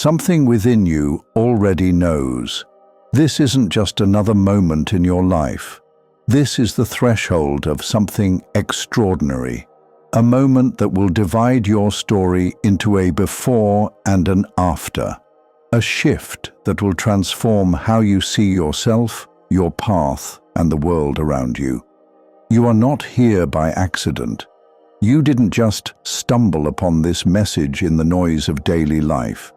Something within you already knows. This isn't just another moment in your life. This is the threshold of something extraordinary. A moment that will divide your story into a before and an after. A shift that will transform how you see yourself, your path, and the world around you. You are not here by accident. You didn't just stumble upon this message in the noise of daily life.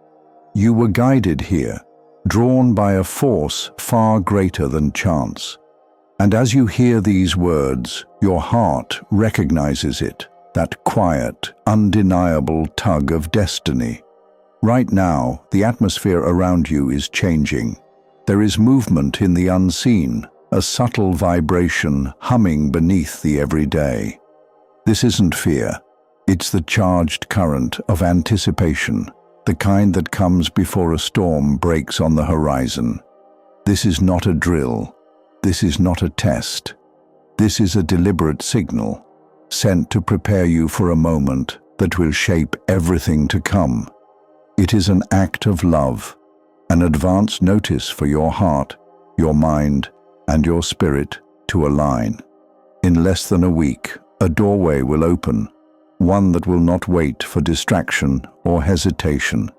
You were guided here, drawn by a force far greater than chance. And as you hear these words, your heart recognizes it, that quiet, undeniable tug of destiny. Right now, the atmosphere around you is changing. There is movement in the unseen, a subtle vibration humming beneath the everyday. This isn't fear. It's the charged current of anticipation, the kind that comes before a storm breaks on the horizon. This is not a drill. This is not a test. This is a deliberate signal, sent to prepare you for a moment that will shape everything to come. It is an act of love, an advance notice for your heart, your mind, and your spirit to align. In less than a week, a doorway will open, one that will not wait for distraction or hesitation.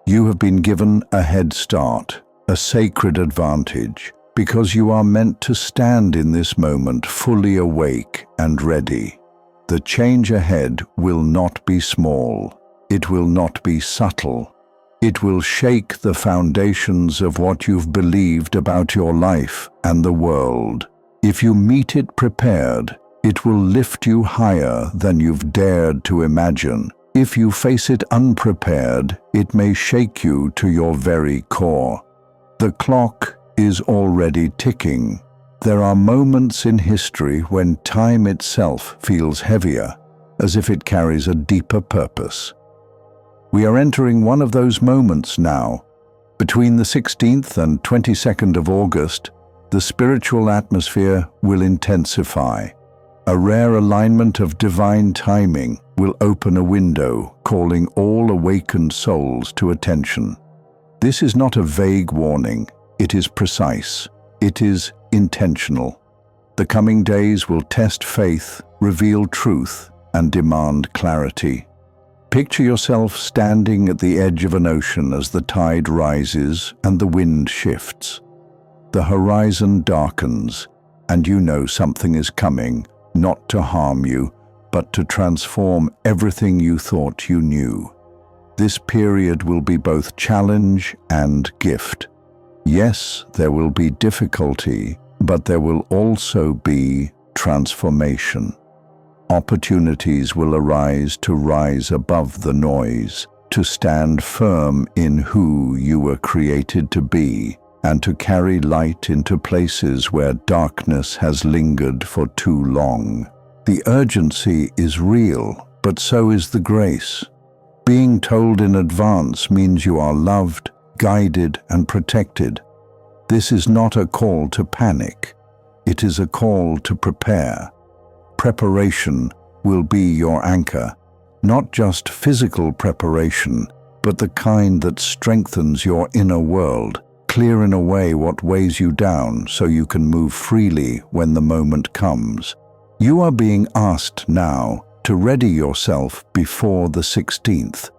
You have been given a head start, a sacred advantage, because you are meant to stand in this moment fully awake and ready. The change ahead will not be small. It will not be subtle. It will shake the foundations of what you've believed about your life and the world. If you meet it prepared, it will lift you higher than you've dared to imagine. If you face it unprepared, it may shake you to your very core. The clock is already ticking. There are moments in history when time itself feels heavier, as if it carries a deeper purpose. We are entering one of those moments now. Between the 16th and 22nd of August, the spiritual atmosphere will intensify. A rare alignment of divine timing will open a window, calling all awakened souls to attention. This is not a vague warning. It is precise. It is intentional. The coming days will test faith, reveal truth, and demand clarity. Picture yourself standing at the edge of an ocean as the tide rises and the wind shifts. The horizon darkens, and you know something is coming, not to harm you, but to transform everything you thought you knew. This period will be both challenge and gift. Yes, there will be difficulty, but there will also be transformation. Opportunities will arise to rise above the noise, to stand firm in who you were created to be, and to carry light into places where darkness has lingered for too long. The urgency is real, but so is the grace. Being told in advance means you are loved, guided, and protected. This is not a call to panic. It is a call to prepare. Preparation will be your anchor, not just physical preparation, but the kind that strengthens your inner world, clearing away what weighs you down so you can move freely when the moment comes. You are being asked now to ready yourself before the 16th.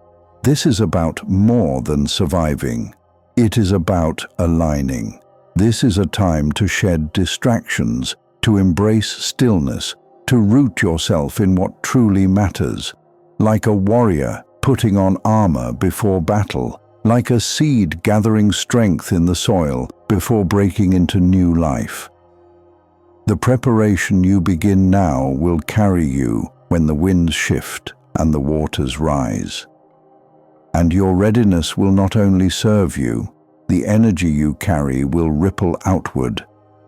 This is about more than surviving. It is about aligning. This is a time to shed distractions, to embrace stillness, to root yourself in what truly matters. Like a warrior putting on armor before battle, like a seed gathering strength in the soil before breaking into new life. The preparation you begin now will carry you when the winds shift and the waters rise. And your readiness will not only serve you, the energy you carry will ripple outward.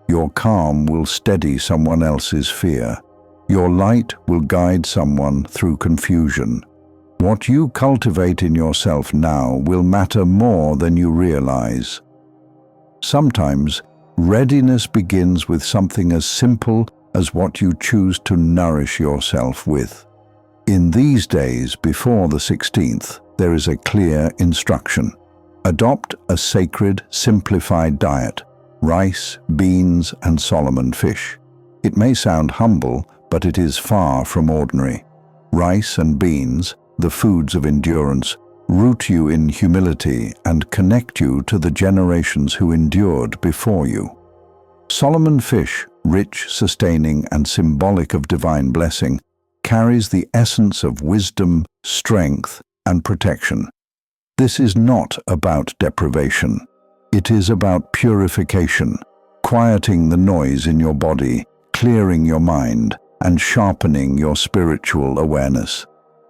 Your calm will steady someone else's fear. Your light will guide someone through confusion. What you cultivate in yourself now will matter more than you realize. Sometimes, readiness begins with something as simple as what you choose to nourish yourself with. In these days before the 16th, there is a clear instruction. Adopt a sacred, simplified diet: rice, beans, and Solomon fish. It may sound humble, but it is far from ordinary. Rice and beans, the foods of endurance, root you in humility and connect you to the generations who endured before you. Solomon fish, rich, sustaining, and symbolic of divine blessing, carries the essence of wisdom, strength, and protection. This is not about deprivation. It is about purification, quieting the noise in your body, clearing your mind, and sharpening your spiritual awareness.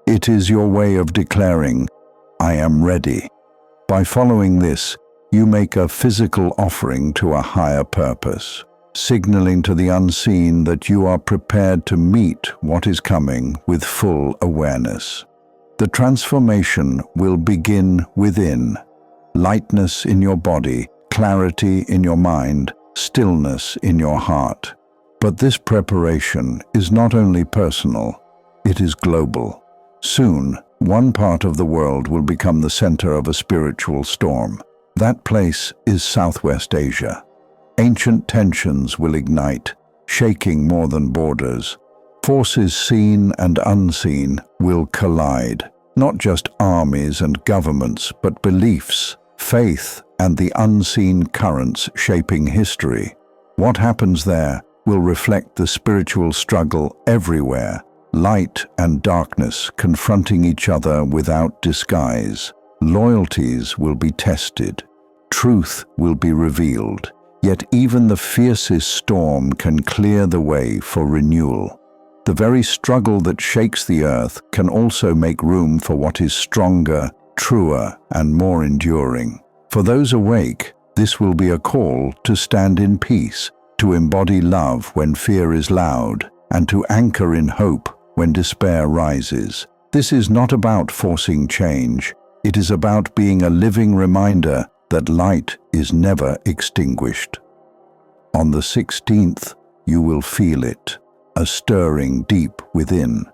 It is your way of declaring, "I am ready." By following this, you make a physical offering to a higher purpose, signaling to the unseen that you are prepared to meet what is coming with full awareness. The transformation will begin within. Lightness in your body, clarity in your mind, stillness in your heart. But this preparation is not only personal, it is global. Soon, one part of the world will become the center of a spiritual storm. That place is Southwest Asia. Ancient tensions will ignite, shaking more than borders. Forces seen and unseen will collide. Not just armies and governments, but beliefs, faith, and the unseen currents shaping history. What happens there will reflect the spiritual struggle everywhere, light and darkness confronting each other without disguise. Loyalties will be tested. Truth will be revealed. Yet even the fiercest storm can clear the way for renewal. The very struggle that shakes the earth can also make room for what is stronger, truer, and more enduring. For those awake, this will be a call to stand in peace, to embody love when fear is loud, and to anchor in hope when despair rises. This is not about forcing change. It is about being a living reminder that light is never extinguished. On the 16th, you will feel it, a stirring deep within.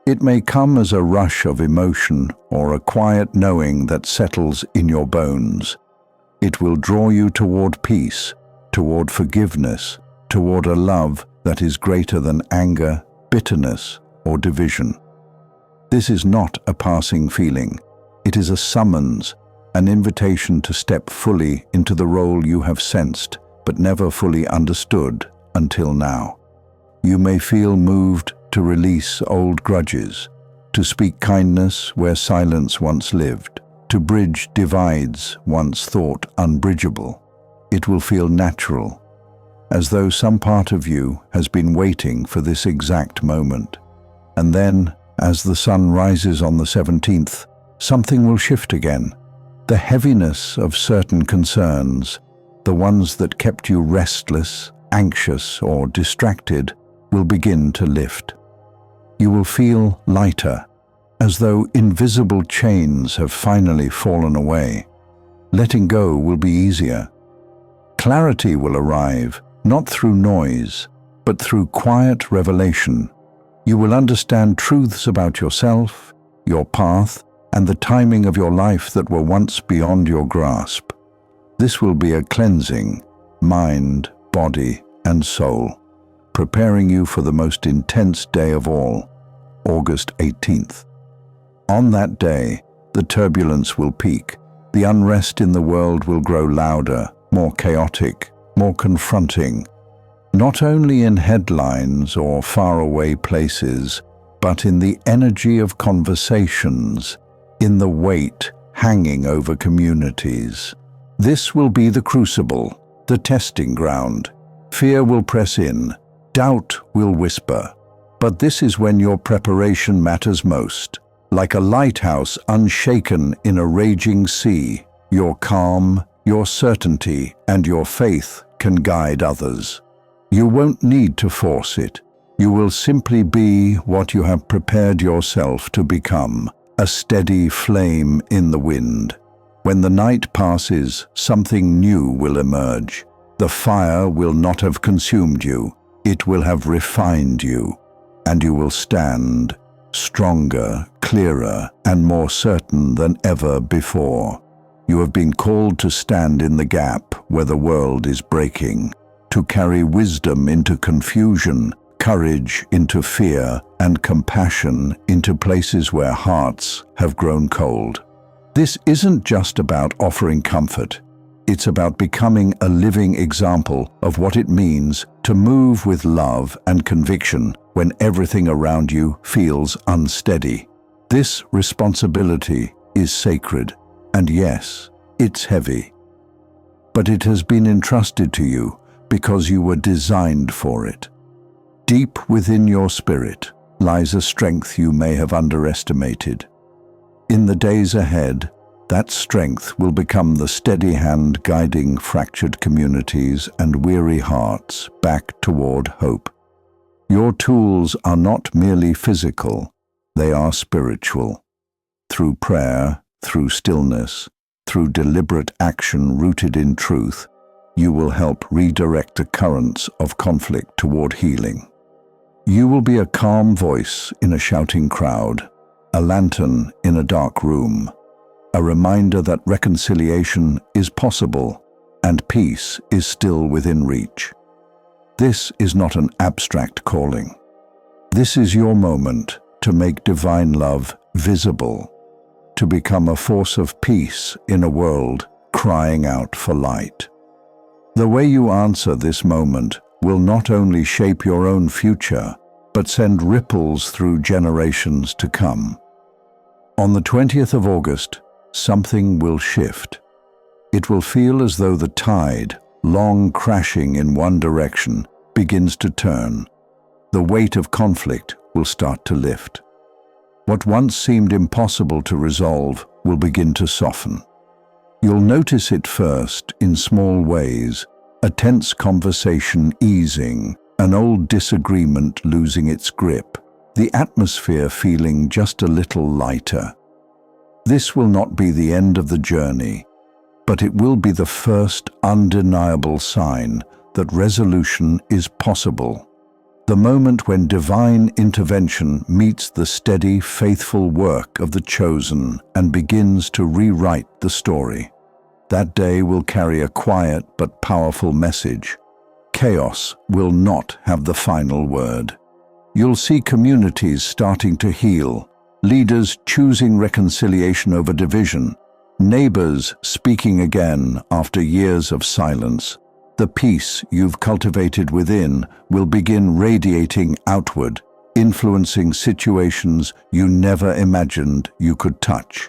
It may come as a rush of emotion or a quiet knowing that settles in your bones. It will draw you toward peace, toward forgiveness, toward a love that is greater than anger, bitterness, or division. This is not a passing feeling. It is a summons, an invitation to step fully into the role you have sensed but never fully understood until now. You may feel moved to release old grudges, to speak kindness where silence once lived, to bridge divides once thought unbridgeable. It will feel natural, as though some part of you has been waiting for this exact moment. And then, as the sun rises on the 17th, something will shift again. The heaviness of certain concerns, the ones that kept you restless, anxious, or distracted, will begin to lift. You will feel lighter, as though invisible chains have finally fallen away. Letting go will be easier. Clarity will arrive, not through noise, but through quiet revelation. You will understand truths about yourself, your path, and the timing of your life that were once beyond your grasp. This will be a cleansing, mind, body, and soul, preparing you for the most intense day of all, August 18th. On that day, the turbulence will peak. The unrest in the world will grow louder, more chaotic, more confronting, not only in headlines or faraway places, but in the energy of conversations, in the weight hanging over communities. This will be the crucible, the testing ground. Fear will press in, doubt will whisper. But this is when your preparation matters most. Like a lighthouse unshaken in a raging sea, your calm, your certainty, and your faith can guide others. You won't need to force it. You will simply be what you have prepared yourself to become, a steady flame in the wind. When the night passes, something new will emerge. The fire will not have consumed you. It will have refined you, and you will stand stronger, clearer, and more certain than ever before. You have been called to stand in the gap where the world is breaking, to carry wisdom into confusion, courage into fear, and compassion into places where hearts have grown cold. This isn't just about offering comfort. It's about becoming a living example of what it means to move with love and conviction when everything around you feels unsteady. This responsibility is sacred, and yes, it's heavy. But it has been entrusted to you because you were designed for it. Deep within your spirit lies a strength you may have underestimated. In the days ahead, that strength will become the steady hand guiding fractured communities and weary hearts back toward hope. Your tools are not merely physical, they are spiritual. Through prayer, through stillness, through deliberate action rooted in truth, you will help redirect the currents of conflict toward healing. You will be a calm voice in a shouting crowd, a lantern in a dark room, a reminder that reconciliation is possible and peace is still within reach. This is not an abstract calling. This is your moment to make divine love visible, to become a force of peace in a world crying out for light. The way you answer this moment will not only shape your own future, but send ripples through generations to come. On the 20th of August, something will shift. It will feel as though the tide, long crashing in one direction, begins to turn. The weight of conflict will start to lift. What once seemed impossible to resolve will begin to soften. You'll notice it first in small ways, a tense conversation easing, an old disagreement losing its grip, the atmosphere feeling just a little lighter. This will not be the end of the journey, but it will be the first undeniable sign that resolution is possible. The moment when divine intervention meets the steady, faithful work of the chosen and begins to rewrite the story. That day will carry a quiet but powerful message. Chaos will not have the final word. You'll see communities starting to heal, leaders choosing reconciliation over division, neighbors speaking again after years of silence. The peace you've cultivated within will begin radiating outward, influencing situations you never imagined you could touch.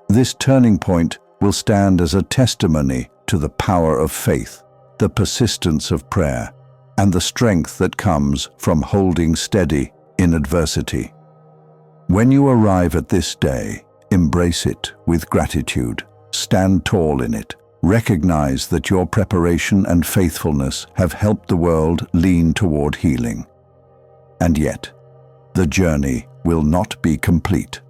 This turning point will stand as a testimony to the power of faith, the persistence of prayer, and the strength that comes from holding steady in adversity. When you arrive at this day, embrace it with gratitude, stand tall in it. Recognize that your preparation and faithfulness have helped the world lean toward healing. And yet, the journey will not be complete.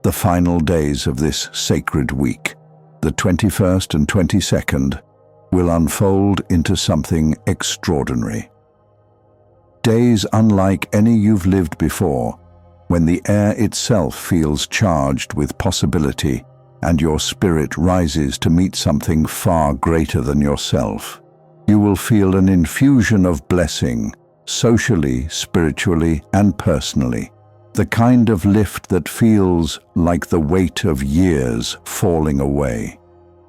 The final days of this sacred week, the 21st and 22nd, will unfold into something extraordinary. Days unlike any you've lived before, when the air itself feels charged with possibility and your spirit rises to meet something far greater than yourself. You will feel an infusion of blessing, socially, spiritually, and personally, the kind of lift that feels like the weight of years falling away.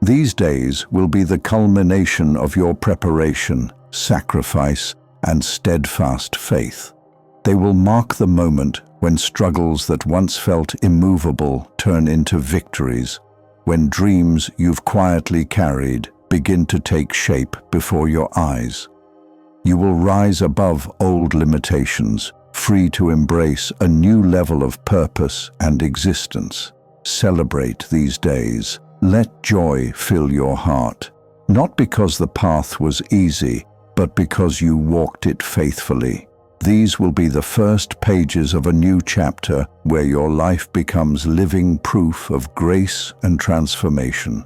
These days will be the culmination of your preparation, sacrifice, and steadfast faith. They will mark the moment when struggles that once felt immovable turn into victories, when dreams you've quietly carried begin to take shape before your eyes. You will rise above old limitations, free to embrace a new level of purpose and existence. Celebrate these days. Let joy fill your heart, not because the path was easy, but because you walked it faithfully. These will be the first pages of a new chapter where your life becomes living proof of grace and transformation.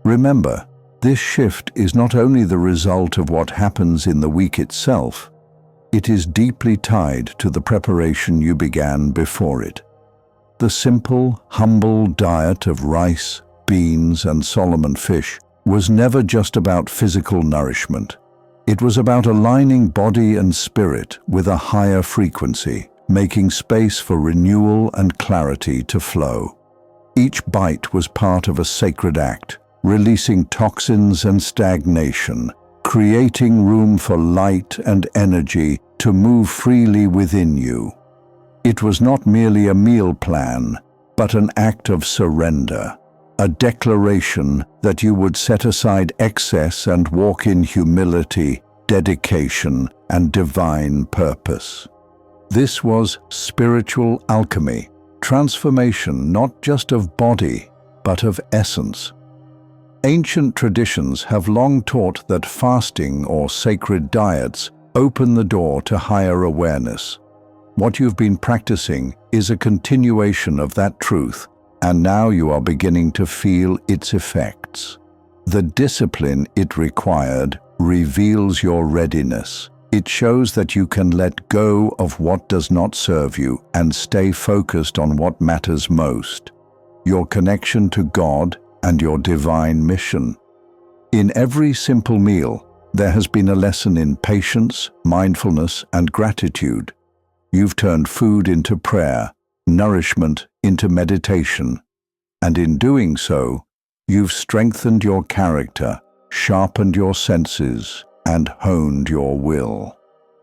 Remember, this shift is not only the result of what happens in the week itself, it is deeply tied to the preparation you began before it. The simple, humble diet of rice, beans and Solomon fish was never just about physical nourishment. It was about aligning body and spirit with a higher frequency, making space for renewal and clarity to flow. Each bite was part of a sacred act, releasing toxins and stagnation, creating room for light and energy to move freely within you. It was not merely a meal plan, but an act of surrender, a declaration that you would set aside excess and walk in humility, dedication, and divine purpose. This was spiritual alchemy, transformation not just of body, but of essence. Ancient traditions have long taught that fasting or sacred diets open the door to higher awareness. What you've been practicing is a continuation of that truth, and now you are beginning to feel its effects. The discipline it required reveals your readiness. It shows that you can let go of what does not serve you and stay focused on what matters most, your connection to God and your divine mission. In every simple meal, there has been a lesson in patience, mindfulness, and gratitude. You've turned food into prayer, nourishment into meditation, and in doing so, you've strengthened your character, sharpened your senses, and honed your will.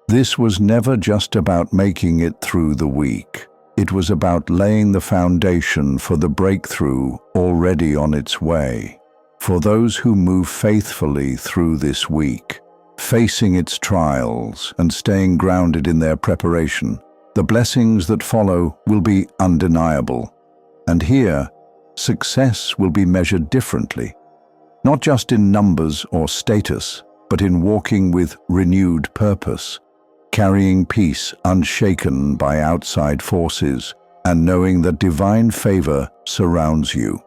This was never just about making it through the week. It was about laying the foundation for the breakthrough already on its way. For those who move faithfully through this week, facing its trials and staying grounded in their preparation, the blessings that follow will be undeniable. And here, success will be measured differently, not just in numbers or status, but in walking with renewed purpose, carrying peace unshaken by outside forces, and knowing that divine favor surrounds you.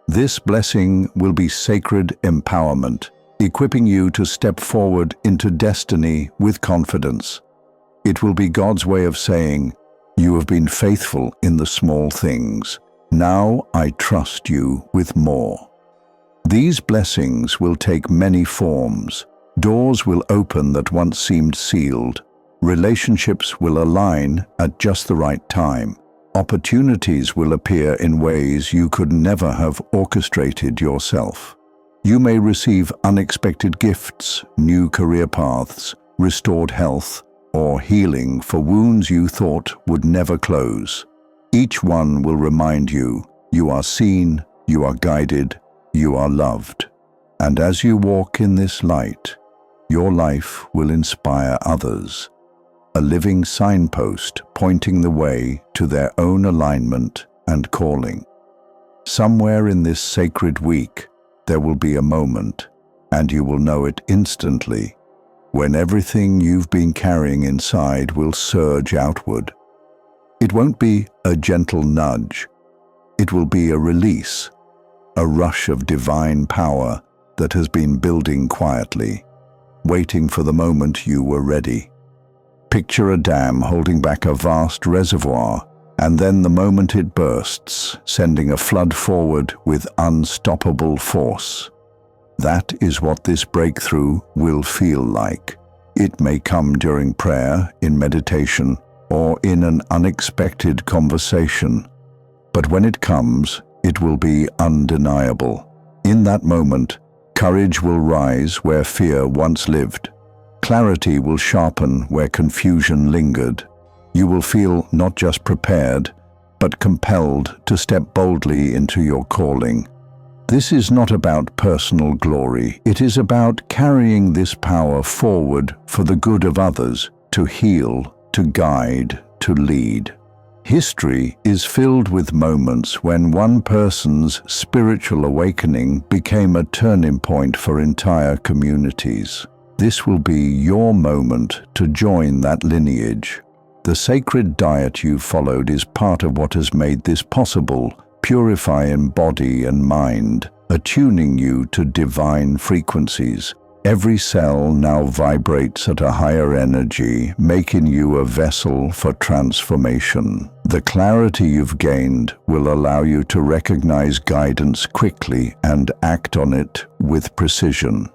This blessing will be sacred empowerment, equipping you to step forward into destiny with confidence. It will be God's way of saying, "You have been faithful in the small things. Now I trust you with more." These blessings will take many forms. Doors will open that once seemed sealed. Relationships will align at just the right time. Opportunities will appear in ways you could never have orchestrated yourself. You may receive unexpected gifts, new career paths, restored health, or healing for wounds you thought would never close. Each one will remind you, you are seen, you are guided, you are loved. And as you walk in this light, your life will inspire others, a living signpost pointing the way to their own alignment and calling. Somewhere in this sacred week, there will be a moment, and you will know it instantly, when everything you've been carrying inside will surge outward. It won't be a gentle nudge. It will be a release, a rush of divine power that has been building quietly, waiting for the moment you were ready. Picture a dam holding back a vast reservoir, and then the moment it bursts, sending a flood forward with unstoppable force. That is what this breakthrough will feel like. It may come during prayer, in meditation, or in an unexpected conversation. But when it comes, it will be undeniable. In that moment, courage will rise where fear once lived. Clarity will sharpen where confusion lingered. You will feel not just prepared, but compelled to step boldly into your calling. This is not about personal glory. It is about carrying this power forward for the good of others, to heal, to guide, to lead. History is filled with moments when one person's spiritual awakening became a turning point for entire communities. This will be your moment to join that lineage. The sacred diet you followed is part of what has made this possible, purifying body and mind, attuning you to divine frequencies, Every cell now vibrates at a higher energy, making you a vessel for transformation. The clarity you've gained will allow you to recognize guidance quickly and act on it with precision.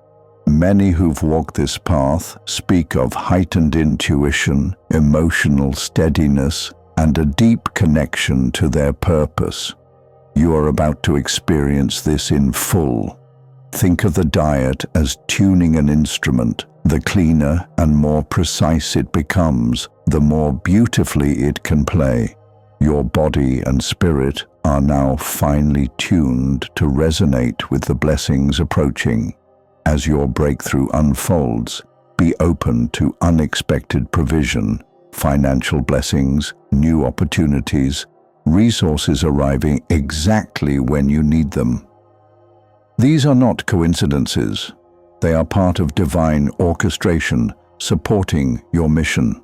Many who've walked this path speak of heightened intuition, emotional steadiness, and a deep connection to their purpose. You are about to experience this in full. Think of the diet as tuning an instrument. The cleaner and more precise it becomes, the more beautifully it can play. Your body and spirit are now finely tuned to resonate with the blessings approaching. As your breakthrough unfolds, be open to unexpected provision, financial blessings, new opportunities, resources arriving exactly when you need them. These are not coincidences. They are part of divine orchestration supporting your mission.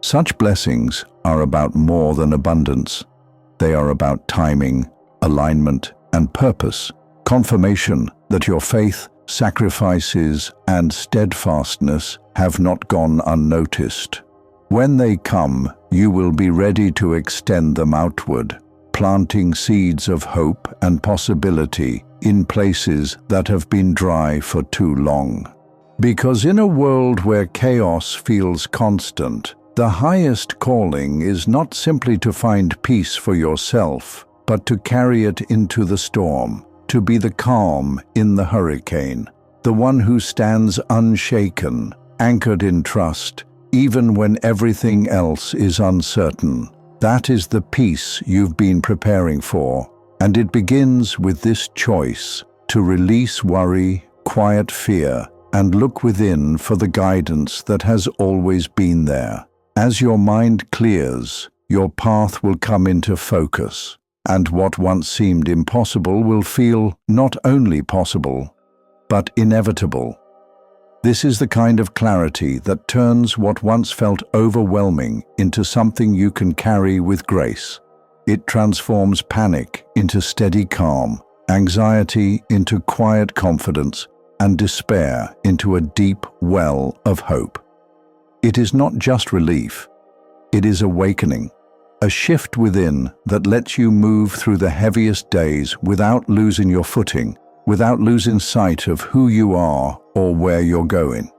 Such blessings are about more than abundance. They are about timing, alignment, and purpose, confirmation that your faith, sacrifices, and steadfastness have not gone unnoticed. When they come, you will be ready to extend them outward, planting seeds of hope and possibility in places that have been dry for too long. Because in a world where chaos feels constant, the highest calling is not simply to find peace for yourself, but to carry it into the storm, to be the calm in the hurricane, the one who stands unshaken, anchored in trust, even when everything else is uncertain. That is the peace you've been preparing for, and it begins with this choice to release worry, quiet fear, and look within for the guidance that has always been there. As your mind clears, your path will come into focus, and what once seemed impossible will feel not only possible, but inevitable. This is the kind of clarity that turns what once felt overwhelming into something you can carry with grace. It transforms panic into steady calm, anxiety into quiet confidence, and despair into a deep well of hope. It is not just relief, it is awakening, a shift within that lets you move through the heaviest days without losing your footing, without losing sight of who you are or where you're going.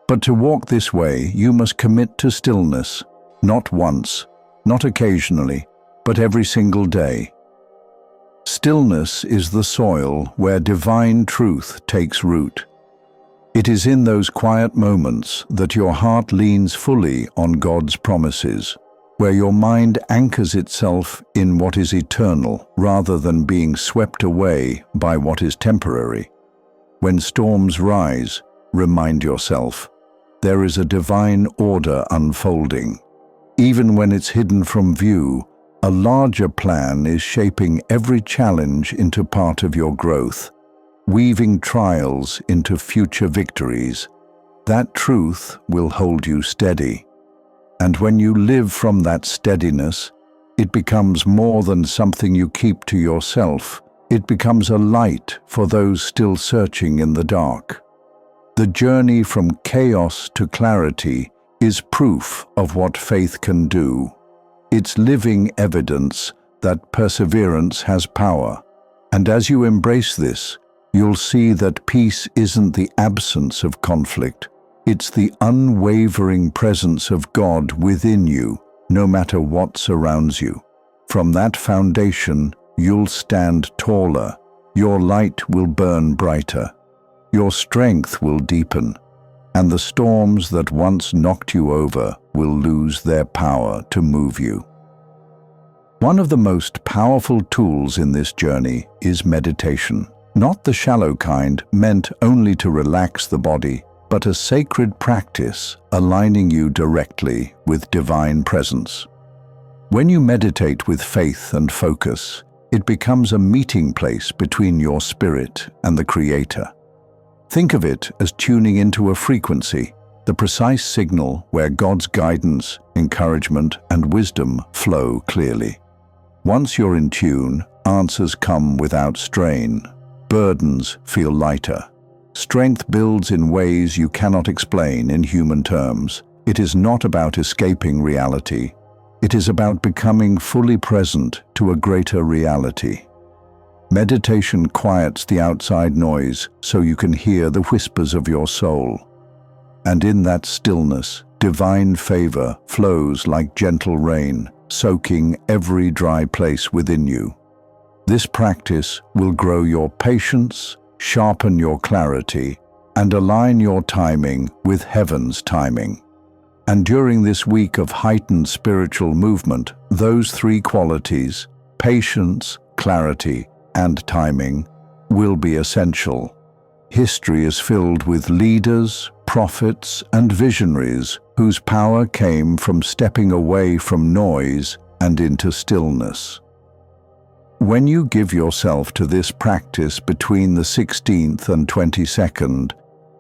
But to walk this way, you must commit to stillness, not once, not occasionally, but every single day. Stillness is the soil where divine truth takes root. It is in those quiet moments that your heart leans fully on God's promises, where your mind anchors itself in what is eternal rather than being swept away by what is temporary. When storms rise, remind yourself, there is a divine order unfolding. Even when it's hidden from view, a larger plan is shaping every challenge into part of your growth, weaving trials into future victories. That truth will hold you steady. And when you live from that steadiness, it becomes more than something you keep to yourself. It becomes a light for those still searching in the dark. The journey from chaos to clarity is proof of what faith can do. It's living evidence that perseverance has power. And as you embrace this, you'll see that peace isn't the absence of conflict. It's the unwavering presence of God within you, no matter what surrounds you. From that foundation, you'll stand taller, your light will burn brighter, your strength will deepen, and the storms that once knocked you over will lose their power to move you. One of the most powerful tools in this journey is meditation. Not the shallow kind meant only to relax the body, but a sacred practice aligning you directly with divine presence. When you meditate with faith and focus, it becomes a meeting place between your spirit and the Creator. Think of it as tuning into a frequency, the precise signal where God's guidance, encouragement, and wisdom flow clearly. Once you're in tune, answers come without strain, burdens feel lighter, Strength builds in ways you cannot explain in human terms. It is not about escaping reality. It is about becoming fully present to a greater reality. Meditation quiets the outside noise so you can hear the whispers of your soul. And in that stillness, divine favor flows like gentle rain, soaking every dry place within you. This practice will grow your patience, sharpen your clarity, and align your timing with heaven's timing. And during this week of heightened spiritual movement, those three qualities, patience, clarity, and timing, will be essential. History is filled with leaders, prophets, and visionaries whose power came from stepping away from noise and into stillness. When you give yourself to this practice between the 16th and 22nd,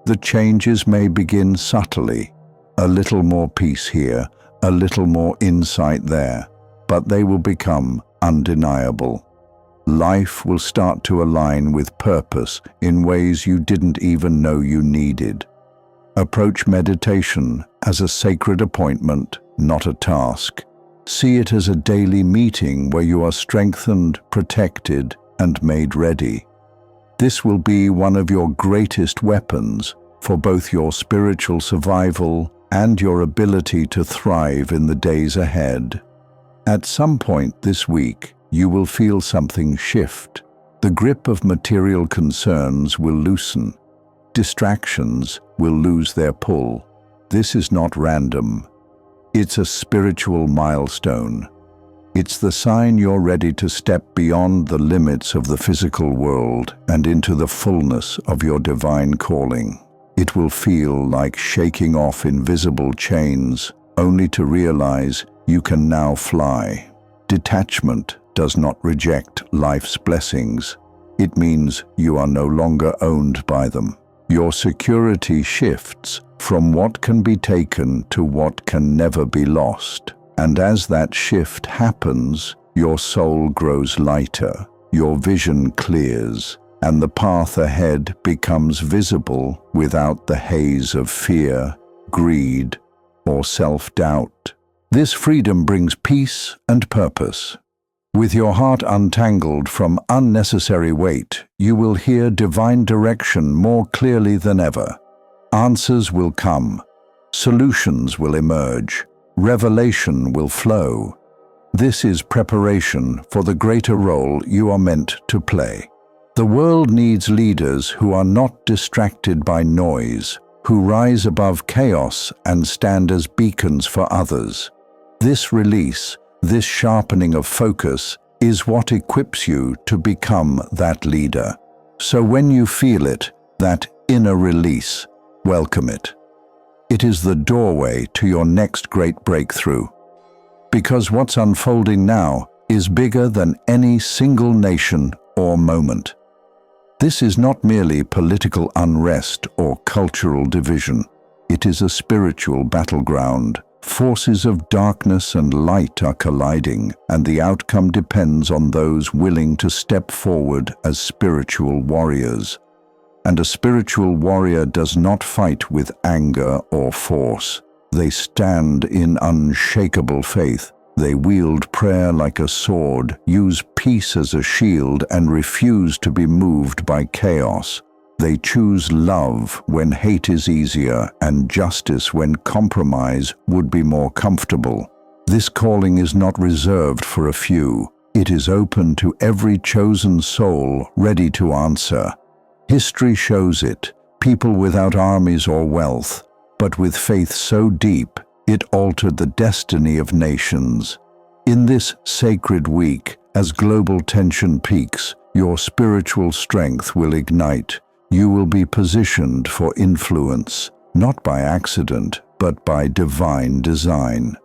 the changes may begin subtly. A little more peace here, a little more insight there, but they will become undeniable. Life will start to align with purpose in ways you didn't even know you needed. Approach meditation as a sacred appointment, not a task. See it as a daily meeting where you are strengthened, protected, and made ready. This will be one of your greatest weapons for both your spiritual survival and your ability to thrive in the days ahead. At some point this week, you will feel something shift. The grip of material concerns will loosen. Distractions will lose their pull. This is not random. It's a spiritual milestone. It's the sign you're ready to step beyond the limits of the physical world and into the fullness of your divine calling. It will feel like shaking off invisible chains, only to realize you can now fly. Detachment does not reject life's blessings. It means you are no longer owned by them. Your security shifts from what can be taken to what can never be lost. And as that shift happens, your soul grows lighter, your vision clears, and the path ahead becomes visible without the haze of fear, greed, or self-doubt. This freedom brings peace and purpose. With your heart untangled from unnecessary weight, you will hear divine direction more clearly than ever. Answers will come, solutions will emerge, revelation will flow. This is preparation for the greater role you are meant to play. The world needs leaders who are not distracted by noise, who rise above chaos and stand as beacons for others. This release, this sharpening of focus, is what equips you to become that leader. So when you feel it, that inner release, welcome it. It is the doorway to your next great breakthrough. Because what's unfolding now is bigger than any single nation or moment. This is not merely political unrest or cultural division. It is a spiritual battleground. Forces of darkness and light are colliding, and the outcome depends on those willing to step forward as spiritual warriors. And a spiritual warrior does not fight with anger or force. They stand in unshakable faith. They wield prayer like a sword, use peace as a shield, and refuse to be moved by chaos. They choose love when hate is easier and justice when compromise would be more comfortable. This calling is not reserved for a few. It is open to every chosen soul ready to answer. History shows it, people without armies or wealth, but with faith so deep, it altered the destiny of nations. In this sacred week, as global tension peaks, your spiritual strength will ignite. You will be positioned for influence, not by accident, but by divine design.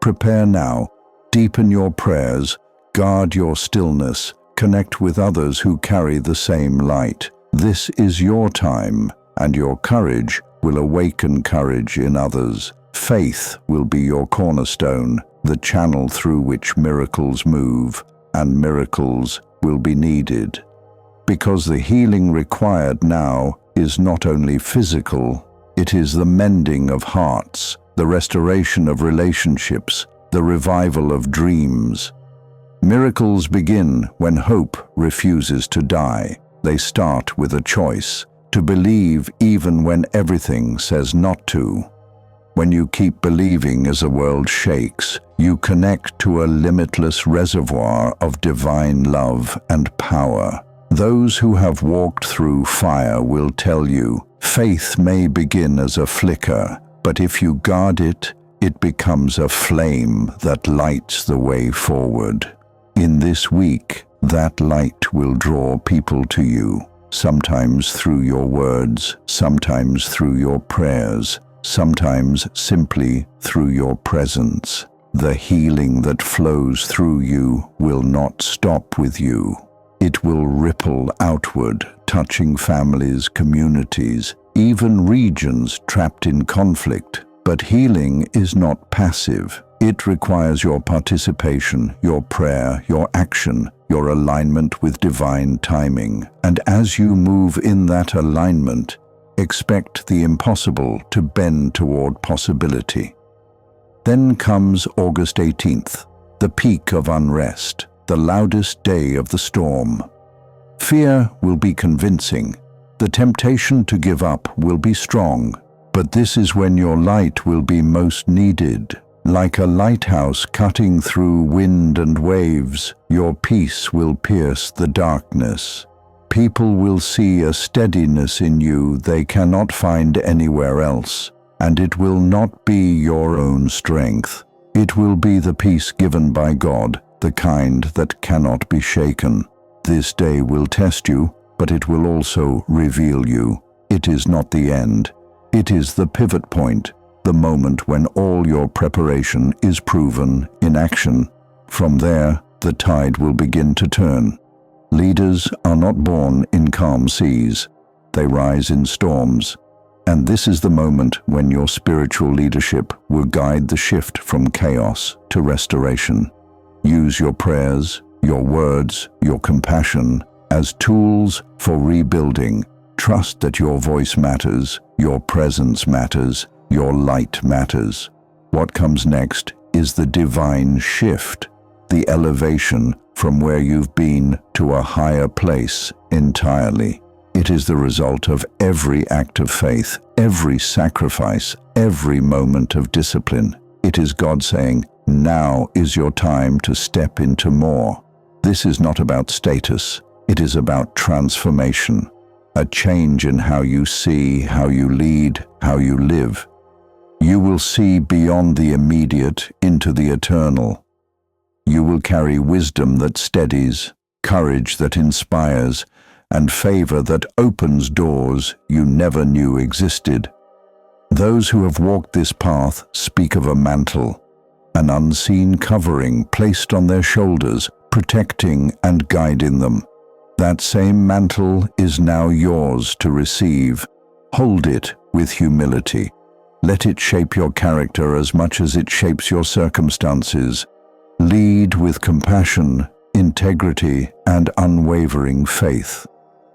Prepare now, deepen your prayers, guard your stillness, connect with others who carry the same light. This is your time, and your courage will awaken courage in others. Faith will be your cornerstone, the channel through which miracles move, and miracles will be needed. Because the healing required now is not only physical, it is the mending of hearts, the restoration of relationships, the revival of dreams. Miracles begin when hope refuses to die. They start with a choice, to believe even when everything says not to. When you keep believing as the world shakes, you connect to a limitless reservoir of divine love and power. Those who have walked through fire will tell you, faith may begin as a flicker, but if you guard it, it becomes a flame that lights the way forward. In this week, that light will draw people to you, sometimes through your words, sometimes through your prayers, sometimes simply through your presence. The healing that flows through you will not stop with you. It will ripple outward, touching families, communities, even regions trapped in conflict. But healing is not passive. It requires your participation, your prayer, your action, your alignment with divine timing. And as you move in that alignment, expect the impossible to bend toward possibility. Then comes August 18th, the peak of unrest, the loudest day of the storm. Fear will be convincing. The temptation to give up will be strong. But this is when your light will be most needed. Like a lighthouse cutting through wind and waves, your peace will pierce the darkness. People will see a steadiness in you they cannot find anywhere else, and it will not be your own strength. It will be the peace given by God, the kind that cannot be shaken. This day will test you, but it will also reveal you. It is not the end. It is the pivot point, the moment when all your preparation is proven in action. From there, the tide will begin to turn. Leaders are not born in calm seas. They rise in storms. And this is the moment when your spiritual leadership will guide the shift from chaos to restoration. Use your prayers, your words, your compassion as tools for rebuilding. Trust that your voice matters, your presence matters, your light matters. What comes next is the divine shift, the elevation from where you've been to a higher place entirely. It is the result of every act of faith, every sacrifice, every moment of discipline. It is God saying, now is your time to step into more. This is not about status. It is about transformation, a change in how you see, how you lead, how you live. You will see beyond the immediate into the eternal. You will carry wisdom that steadies, courage that inspires, and favor that opens doors you never knew existed. Those who have walked this path speak of a mantle, an unseen covering placed on their shoulders, protecting and guiding them. That same mantle is now yours to receive. Hold it with humility. Let it shape your character as much as it shapes your circumstances. Lead with compassion, integrity, and unwavering faith.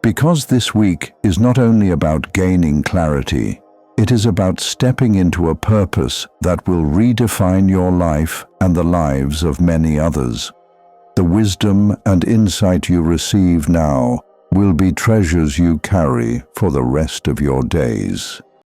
Because this week is not only about gaining clarity, it is about stepping into a purpose that will redefine your life and the lives of many others. The wisdom and insight you receive now will be treasures you carry for the rest of your days.